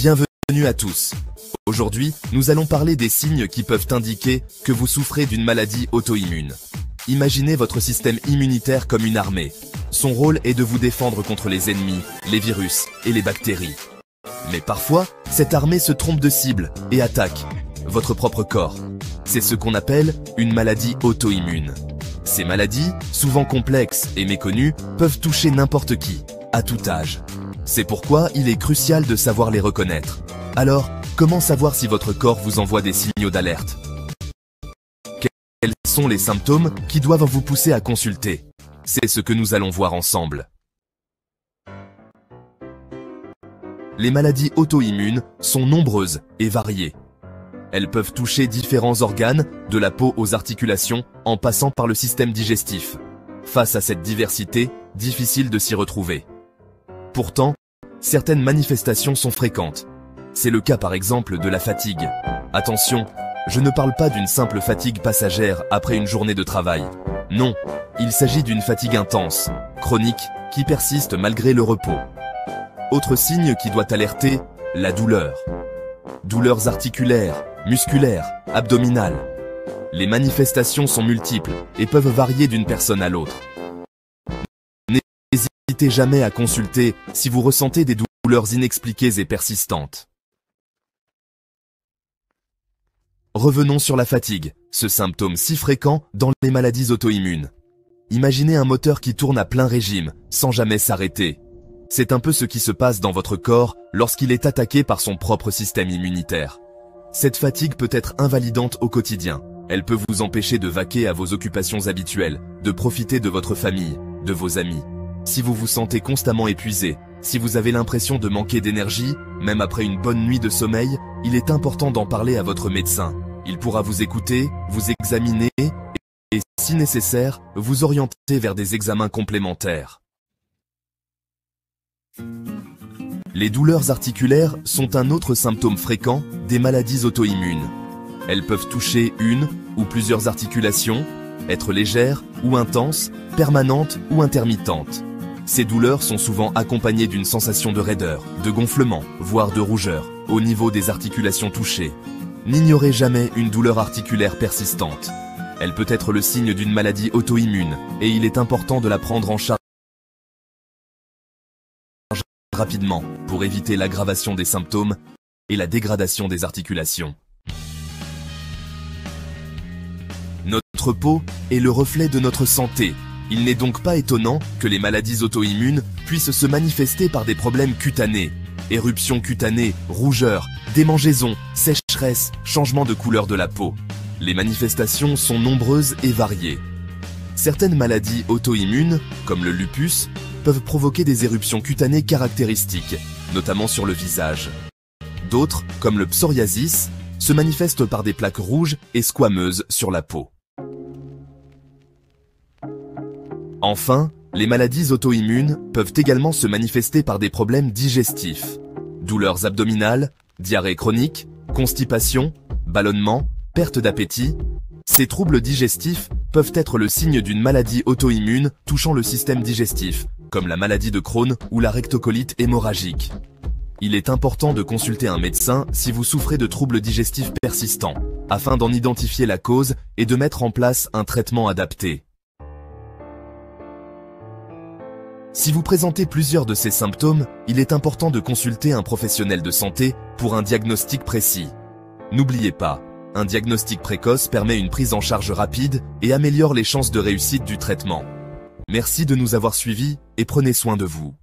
Bienvenue à tous. Aujourd'hui, nous allons parler des signes qui peuvent indiquer que vous souffrez d'une maladie auto-immune. Imaginez votre système immunitaire comme une armée. Son rôle est de vous défendre contre les ennemis, les virus et les bactéries. Mais parfois, cette armée se trompe de cible et attaque votre propre corps. C'est ce qu'on appelle une maladie auto-immune. Ces maladies, souvent complexes et méconnues, peuvent toucher n'importe qui, à tout âge. C'est pourquoi il est crucial de savoir les reconnaître. Alors, comment savoir si votre corps vous envoie des signaux d'alerte? Quels sont les symptômes qui doivent vous pousser à consulter? C'est ce que nous allons voir ensemble. Les maladies auto-immunes sont nombreuses et variées. Elles peuvent toucher différents organes, de la peau aux articulations, en passant par le système digestif. Face à cette diversité, difficile de s'y retrouver. Pourtant, certaines manifestations sont fréquentes. C'est le cas par exemple de la fatigue. Attention, je ne parle pas d'une simple fatigue passagère après une journée de travail. Non, il s'agit d'une fatigue intense, chronique, qui persiste malgré le repos. Autre signe qui doit alerter, la douleur. Douleurs articulaires, musculaires, abdominales. Les manifestations sont multiples et peuvent varier d'une personne à l'autre. N'hésitez jamais à consulter si vous ressentez des douleurs inexpliquées et persistantes. Revenons sur la fatigue, ce symptôme si fréquent dans les maladies auto-immunes. Imaginez un moteur qui tourne à plein régime, sans jamais s'arrêter. C'est un peu ce qui se passe dans votre corps lorsqu'il est attaqué par son propre système immunitaire. Cette fatigue peut être invalidante au quotidien. Elle peut vous empêcher de vaquer à vos occupations habituelles, de profiter de votre famille, de vos amis. Si vous vous sentez constamment épuisé, si vous avez l'impression de manquer d'énergie, même après une bonne nuit de sommeil, il est important d'en parler à votre médecin. Il pourra vous écouter, vous examiner et, si nécessaire, vous orienter vers des examens complémentaires. Les douleurs articulaires sont un autre symptôme fréquent des maladies auto-immunes. Elles peuvent toucher une ou plusieurs articulations, être légères ou intenses, permanentes ou intermittentes. Ces douleurs sont souvent accompagnées d'une sensation de raideur, de gonflement, voire de rougeur, au niveau des articulations touchées. N'ignorez jamais une douleur articulaire persistante. Elle peut être le signe d'une maladie auto-immune et il est important de la prendre en charge rapidement pour éviter l'aggravation des symptômes et la dégradation des articulations. Notre peau est le reflet de notre santé. Il n'est donc pas étonnant que les maladies auto-immunes puissent se manifester par des problèmes cutanés. Éruptions cutanées, rougeurs, démangeaisons, sécheresse, changement de couleur de la peau. Les manifestations sont nombreuses et variées. Certaines maladies auto-immunes, comme le lupus, peuvent provoquer des éruptions cutanées caractéristiques, notamment sur le visage. D'autres, comme le psoriasis, se manifestent par des plaques rouges et squameuses sur la peau. Enfin, les maladies auto-immunes peuvent également se manifester par des problèmes digestifs. Douleurs abdominales, diarrhée chronique, constipation, ballonnement, perte d'appétit. Ces troubles digestifs peuvent être le signe d'une maladie auto-immune touchant le système digestif, comme la maladie de Crohn ou la rectocolite hémorragique. Il est important de consulter un médecin si vous souffrez de troubles digestifs persistants, afin d'en identifier la cause et de mettre en place un traitement adapté. Si vous présentez plusieurs de ces symptômes, il est important de consulter un professionnel de santé pour un diagnostic précis. N'oubliez pas, un diagnostic précoce permet une prise en charge rapide et améliore les chances de réussite du traitement. Merci de nous avoir suivis et prenez soin de vous.